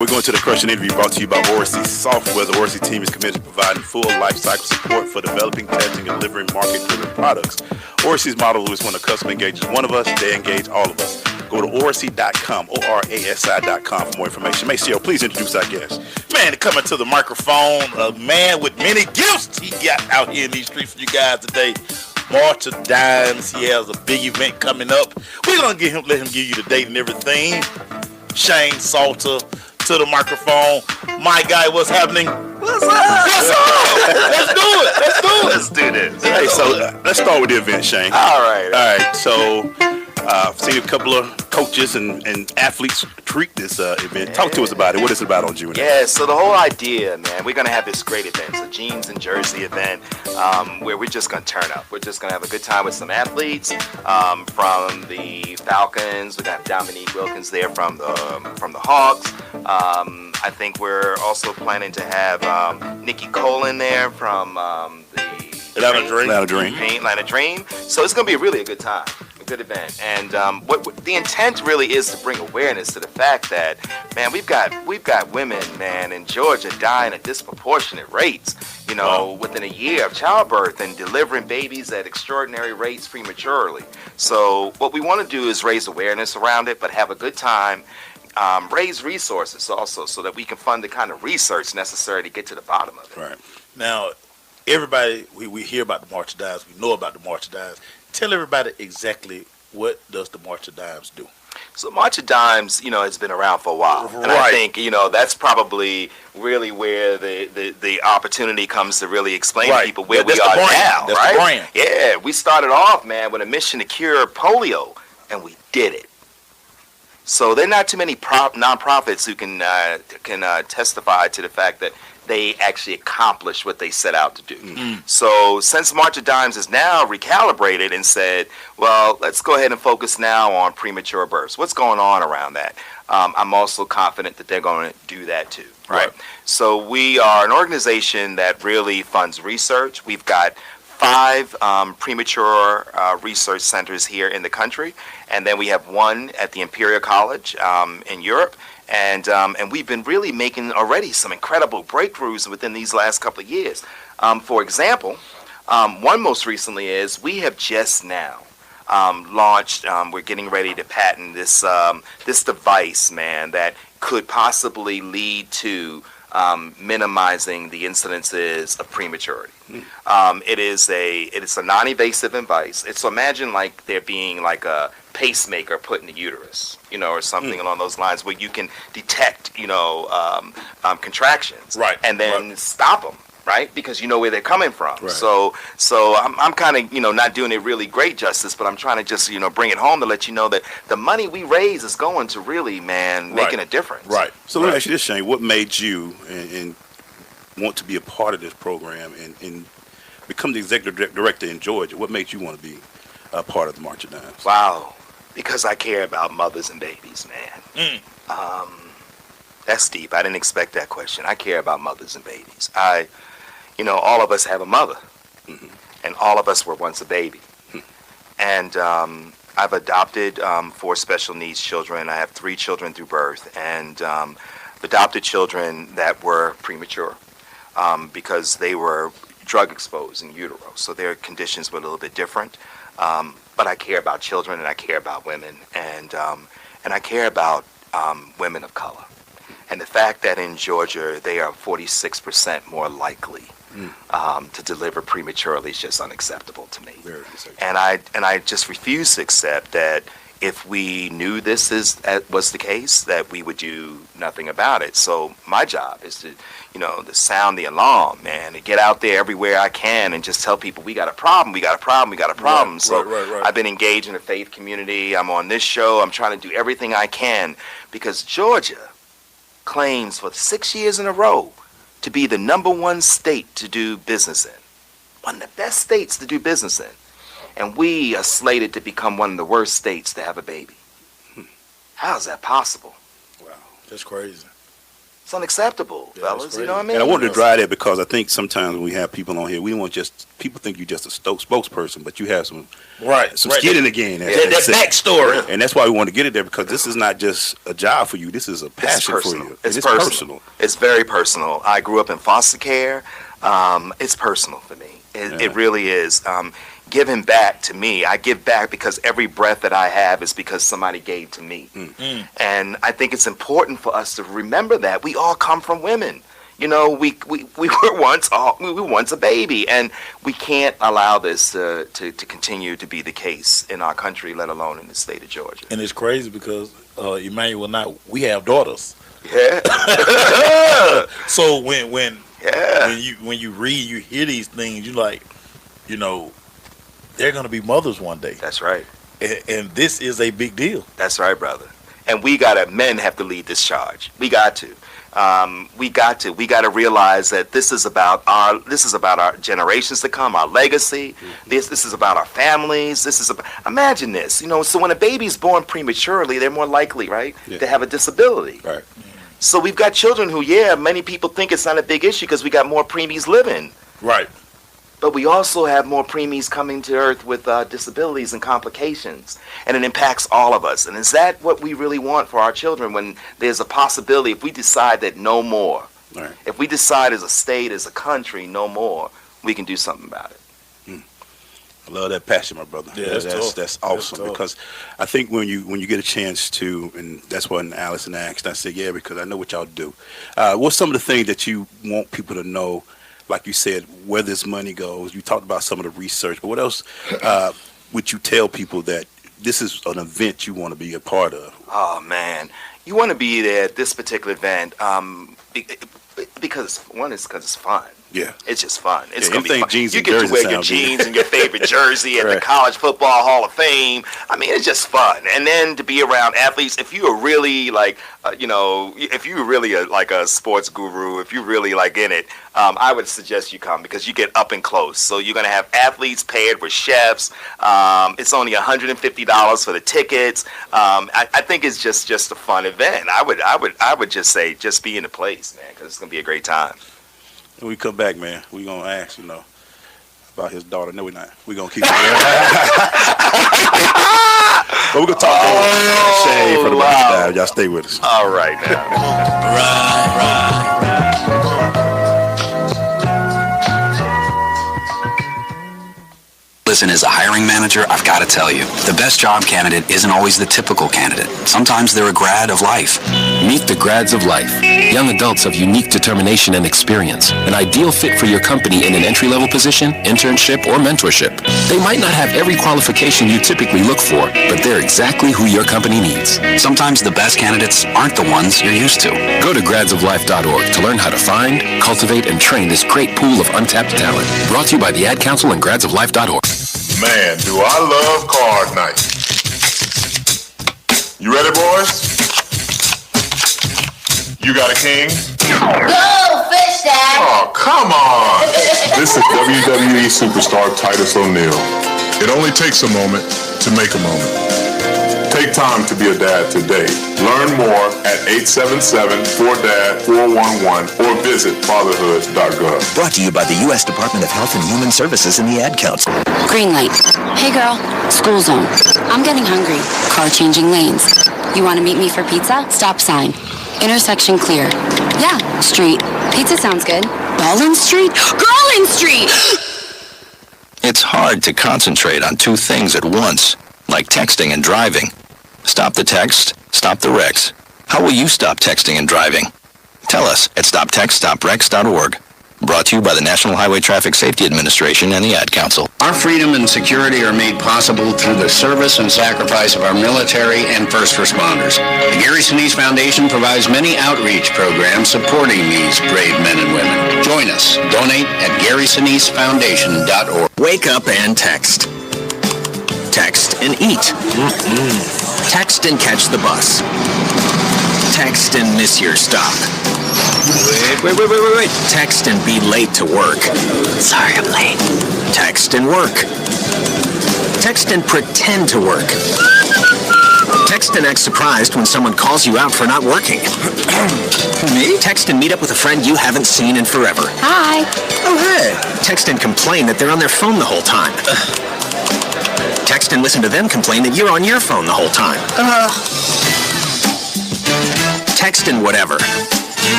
We're going to the question interview brought to you by Oracy Software. The Oracy team is committed to providing full life cycle support for developing, testing, and delivering market-driven products. Oracy's model is when a customer engages one of us, they engage all of us. Go to oracy.com, ORASI.com for more information. Maceo, please introduce our guest. Man, coming to the microphone, a man with many gifts he got out here in these streets for you guys today. March of Dimes. He has a big event coming up. We're going to let him give you the date and everything. Shane Salter to the microphone. My guy, what's happening? What's up? What's up? Let's do it. Let's do it. Let's do this. Hey, so let's start with the event, Shane. All right. All right, so I've seen a couple of coaches and athletes treat this event. Talk to us about it. What is it about on June 8th? Yeah, so the whole idea, man, we're going to have this great event. It's a jeans and jersey event where we're just going to turn up. We're just going to have a good time with some athletes from the Falcons. We're going to have Dominique Wilkins there from the Hawks. I think we're also planning to have Nikki Cole in there from the Atlanta Dream. So it's going to be really a good time. Good event, and what the intent really is to bring awareness to the fact that, man, we've got women, man, in Georgia dying at disproportionate rates, within a year of childbirth and delivering babies at extraordinary rates prematurely. So what we want to do is raise awareness around it, but have a good time, raise resources also so that we can fund the kind of research necessary to get to the bottom of it. Right. Now, everybody, we hear about the March of Dimes. We know about the March of Dimes. Tell everybody exactly what does the March of Dimes do. So March of Dimes, has been around for a while. And I think, that's probably really where the opportunity comes to really explain to people where we are now, that's right? The brand. Yeah, we started off, man, with a mission to cure polio, and we did it. So there are not too many nonprofits who can testify to the fact that they actually accomplished what they set out to do. Mm-hmm. So since March of Dimes is now recalibrated and said, well, let's go ahead and focus now on premature births. What's going on around that? I'm also confident that they're going to do that too, right? So we are an organization that really funds research. We've got 5 premature research centers here in the country, and then we have one at the Imperial College in Europe. And we've been really making already some incredible breakthroughs within these last couple of years. For example, one most recently is we have just now launched, we're getting ready to patent this device, man, that could possibly lead to minimizing the incidences of prematurity. It is a non-invasive device. So imagine like there being like a pacemaker put in the uterus, or something along those lines, where you can detect, contractions, right, and then stop them, right, because you know where they're coming from. Right. So I'm kind of, not doing it really great justice, but I'm trying to just, bring it home to let you know that the money we raise is going to really, man, making a difference. Right. So let me ask you this, Shane. What made you and want to be a part of this program and become the executive director in Georgia? What made you want to be a part of the March of Dimes? Wow. Because I care about mothers and babies, man. That's deep. I didn't expect that question. I care about mothers and babies. All of us have a mother, and all of us were once a baby. And I've adopted 4 special needs children. I have 3 children through birth, and adopted children that were premature because they were drug exposed in utero. So their conditions were a little bit different. But I care about children, and I care about women, and I care about women of color. And the fact that in Georgia they are 46% more likely to deliver prematurely is just unacceptable to me. Very unacceptable. And I just refuse to accept that if we knew this was the case, that we would do nothing about it. So my job is to sound the alarm, man, to get out there everywhere I can and just tell people we got a problem. Right, so I've been engaged in the faith community. I'm on this show. I'm trying to do everything I can because Georgia claims for 6 years in a row to be the #1 state to do business in. One of the best states to do business in. And we are slated to become one of the worst states to have a baby. How is that possible? Wow, that's crazy. It's unacceptable, fellas. You know what I mean? And I wanted to drive that because I think sometimes when we have people on here, we don't want people think you're just a spokesperson, but you have some skin in the game. That backstory. And that's why we want to get it there, because this is not just a job for you. This is a passion for you. It's personal. It's very personal. I grew up in foster care. It's personal for me. It really is. Giving back to me, I give back because every breath that I have is because somebody gave to me. And I think it's important for us to remember that we all come from women. You know, we were once a baby, and we can't allow this to continue to be the case in our country, let alone in the state of Georgia. And it's crazy because Emmanuel, we have daughters. Yeah. So when you read, you hear these things, you like, you know, they're going to be mothers one day. That's right. And this is a big deal. That's right, brother. And men have to lead this charge. We got to. We got to realize that this is about our generations to come, our legacy. This is about our families. Imagine this, you know, so when a baby's born prematurely, they're more likely, right, to have a disability. Right. So we've got children who, many people think it's not a big issue because we got more preemies living. Right. But we also have more preemies coming to earth with disabilities and complications, and it impacts all of us. And is that what we really want for our children when there's a possibility, if we decide that no more, if we decide as a state, as a country, no more, we can do something about it. I love that passion, my brother. Yeah, that's awesome, because I think when you get a chance to, and that's what Allison asked, I said, because I know what y'all do. What's some of the things that you want people to know? Like you said, where this money goes. You talked about some of the research, but what else would you tell people that this is an event you want to be a part of? Oh, man. You want to be there at this particular event because it's fun. Yeah. It's just fun. It's going to be fun. Jeans you and get to wear jerseys your sound jeans and your favorite jersey at the College Football Hall of Fame. I mean, it's just fun. And then to be around athletes, if you are really like, if you're really like a sports guru, if you're really like in it, I would suggest you come because you get up and close. So you're going to have athletes paired with chefs. It's only $150 for the tickets. I think it's just a fun event. I would just say, just be in the place, man, because it's going to be a great time. When we come back, man, we're going to ask, about his daughter. No, we're not. We're going to keep it but we're going to talk about Shane for the rest. Y'all stay with us. All right, now. Right. Listen, as a hiring manager, I've got to tell you, the best job candidate isn't always the typical candidate. Sometimes they're a grad of life. Meet the grads of life. Young adults of unique determination and experience. An ideal fit for your company in an entry-level position, internship, or mentorship. They might not have every qualification you typically look for, but they're exactly who your company needs. Sometimes the best candidates aren't the ones you're used to. Go to gradsoflife.org to learn how to find, cultivate, and train this great pool of untapped talent. Brought to you by the Ad Council and gradsoflife.org. Man, do I love card night. You ready, boys? You got a king? Go, fish dad! Oh, come on! This is WWE superstar Titus O'Neil. It only takes a moment to make a moment. Take time to be a dad today. Learn more at 877-4DAD-411 or visit fatherhood.gov. Brought to you by the U.S. Department of Health and Human Services and the Ad Council. Green light. Hey girl, school zone. I'm getting hungry. Car changing lanes. You want to meet me for pizza? Stop sign. Intersection clear. Yeah, street. Pizza sounds good. Ballin Street? Girlin Street! It's hard to concentrate on two things at once, like texting and driving. Stop the text, stop the wrecks. How will you stop texting and driving? Tell us at stoptextstopwrecks.org. Brought to you by the National Highway Traffic Safety Administration and the Ad Council. Our freedom and security are made possible through the service and sacrifice of our military and first responders. The Gary Sinise Foundation provides many outreach programs supporting these brave men and women. Join us. Donate at GarySiniseFoundation.org. Wake up and text. Text and eat. Text and catch the bus. Text and miss your stop. Wait. Text and be late to work. Sorry, I'm late. Text and work. Text and pretend to work. Text and act surprised when someone calls you out for not working. Me? Text and meet up with a friend you haven't seen in forever. Hi. Oh, hey. Text and complain that they're on their phone the whole time. Text and listen to them complain that you're on your phone the whole time. Text and whatever.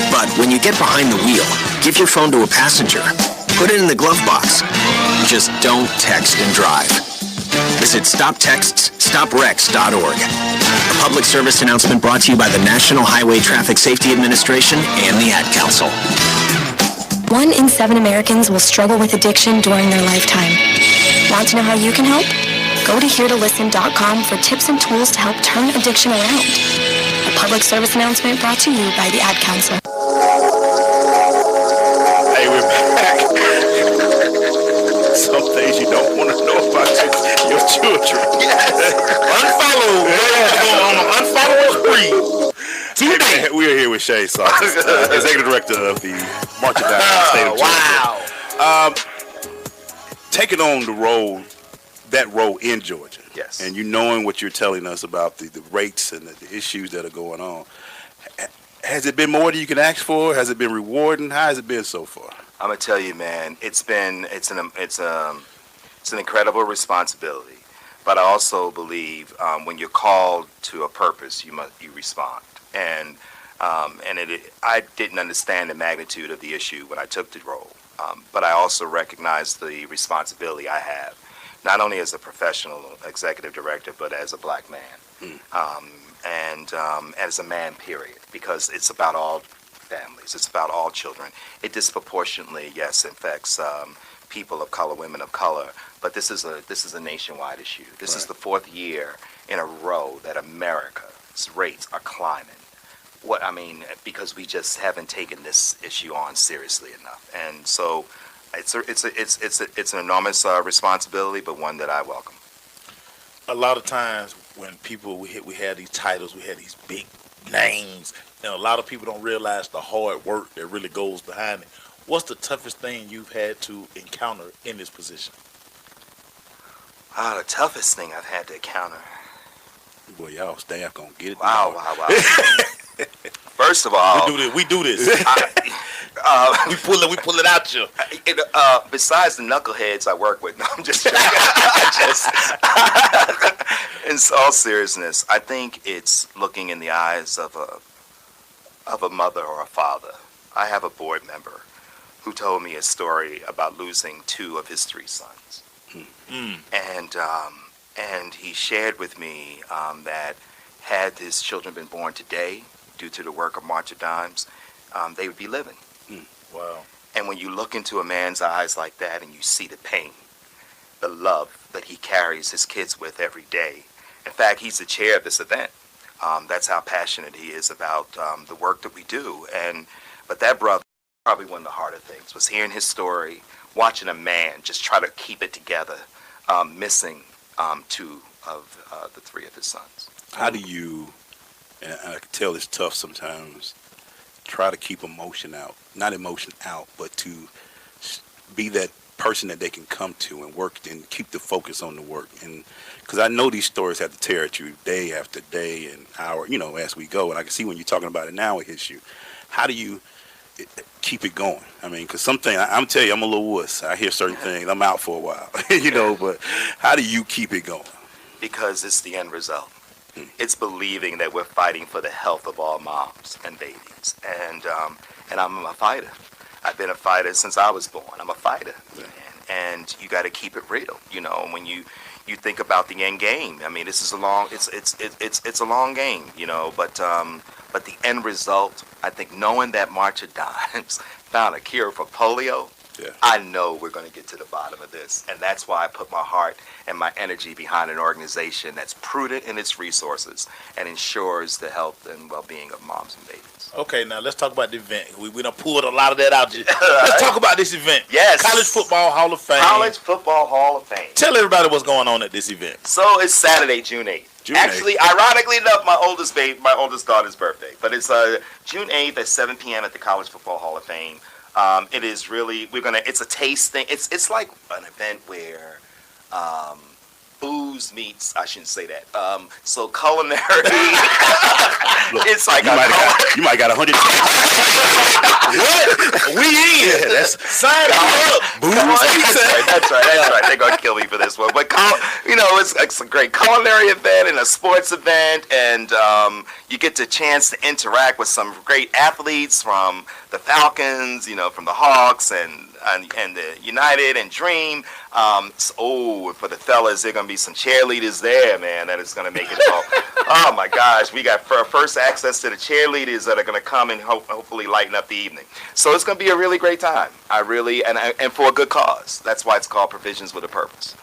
But when you get behind the wheel, give your phone to a passenger. Put it in the glove box. Just don't text and drive. Visit StopTextsStopWrecks.org. A public service announcement brought to you by the National Highway Traffic Safety Administration and the Ad Council. 1 in 7 Americans will struggle with addiction during their lifetime. Want to know how you can help? Go to heretolisten.com for tips and tools to help turn addiction around. A public service announcement brought to you by the Ad Council. Hey, we're back. Some things you don't want to know about your children. Yes. Unfollow. Unfollow us free. Hey, we are here with Shay Sauce, Executive Director of the March of Dimes State of Georgia. Wow. Taking on that role in Georgia. Yes. And you knowing what you're telling us about the rates and the issues that are going on. Has it been more than you can ask for? Has it been rewarding? How has it been so far? I'm gonna tell you, man, it's an incredible responsibility. But I also believe when you're called to a purpose, you respond. And I didn't understand the magnitude of the issue when I took the role, but I also recognize the responsibility I have, not only as a professional executive director, but as a black man, and as a man, period, because it's about all families, it's about all children. It disproportionately, yes, affects people of color, women of color, but this is a nationwide issue. This is the 4th year in a row that America's rates are climbing. Because we just haven't taken this issue on seriously enough, and so it's an enormous responsibility, but one that I welcome. A lot of times when people we have these titles, we have these big names, and a lot of people don't realize the hard work that really goes behind it. What's the toughest thing you've had to encounter in this position? The toughest thing I've had to encounter. Boy, y'all staff gonna get it. Wow. First of all, we do this. We pull it out you. Besides the knuckleheads I work with, no, I'm just joking. In all seriousness, I think it's looking in the eyes of a mother or a father. I have a board member who told me a story about losing 2 of his 3 sons, and he shared with me that had his children been born today, due to the work of March of Dimes, they would be living. Wow. And when you look into a man's eyes like that and you see the pain, the love that he carries his kids with every day. In fact, he's the chair of this event. That's how passionate he is about the work that we do. But that brother, probably one of the harder things, was hearing his story, watching a man just try to keep it together, missing 2 of the 3 of his sons. How do you, and I can tell it's tough sometimes, try to keep not emotion out, but to be that person that they can come to and work and keep the focus on the work? And because I know these stories have to tear at you day after day and hour, as we go. And I can see when you're talking about it now, it hits you. How do you keep it going? Because something, I'm telling you, I'm a little wuss. I hear certain things. I'm out for a while, but how do you keep it going? Because it's the end result. It's believing that we're fighting for the health of all moms and babies. And I'm a fighter. I've been a fighter since I was born. I'm a fighter. And you got to keep it real. When you think about the end game, this is a long game, but the end result, I think, knowing that March of Dimes found a cure for polio, I know we're going to get to the bottom of this. And that's why I put my heart and my energy behind an organization that's prudent in its resources and ensures the health and well-being of moms and babies. Okay, now let's talk about the event. We done pulled a lot of that out. Let's talk about this event. Yes. College Football Hall of Fame. College Football Hall of Fame. Tell everybody what's going on at this event. So it's Saturday, June 8th. Actually, ironically enough, my oldest daughter's birthday. But it's June 8th at 7 p.m. at the College Football Hall of Fame. It is really, it's a taste thing. It's like an event where booze meets, I shouldn't say that. So culinary, it's like you might got 100. What? We in. That's sign up. That's right. They're gonna kill me for this one. But it's a great culinary event and a sports event, and you get the chance to interact with some great athletes from the Falcons, from the Hawks, and the United and Dream. For the fellas, there gonna be some cheerleaders there, man. That is gonna make it all. Oh my gosh, we got first access to the cheerleaders that are gonna come and hopefully lighten up the evening. So it's gonna be a really great time. And for a good cause. That's why it's called Provisions with a Purpose.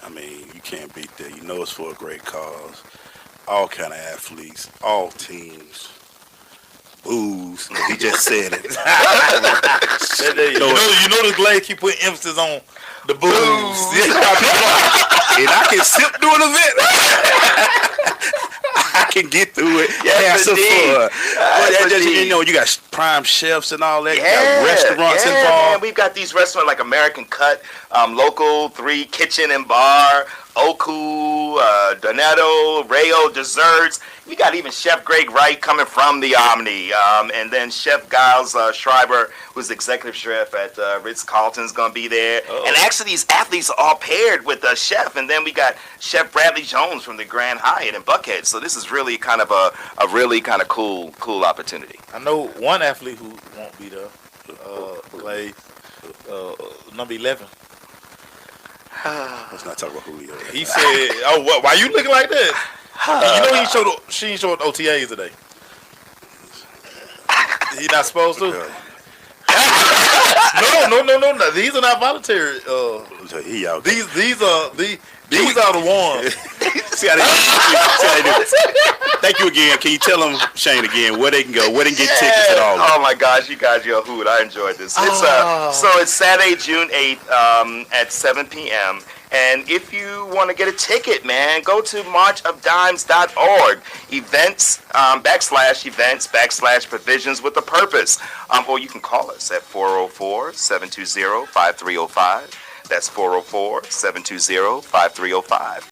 I mean, you can't beat that. You know it's for a great cause. All kind of athletes, all teams. Booze. He just said it. You know the Glade keep putting emphasis on the booze. And I can sip during an event. I can get through it. Yes, indeed. You got prime chefs and all that. You got restaurants involved. Man. We've got these restaurants like American Cut, Local 3 Kitchen and Bar, Oku, Donato, Rayo Desserts. We got even Chef Greg Wright coming from the Omni. And then Chef Giles Schreiber, who's the executive chef at Ritz-Carlton, is going to be there. Oh. And actually, these athletes are all paired with a chef. And then we got Chef Bradley Jones from the Grand Hyatt in Buckhead. So this is really kind of a really kind of cool opportunity. I know one athlete who won't be there. Glade, number 11. Let's not talk about Julio. He said, "Oh, why you looking like that?" And she ain't showed OTAs today. He not supposed to. No. These are not voluntary. He out. These are the ones. See how they do it. Thank you again. Can you tell them, Shane, again, where they can go, where they can get tickets and all that? Oh my gosh, you guys, you're a hoot. I enjoyed this. It's Saturday, June 8th at 7 p.m. And if you want to get a ticket, man, go to marchofdimes.org. Events, / provisions with a purpose. Or you can call us at 404-720-5305. That's 404-720-5305.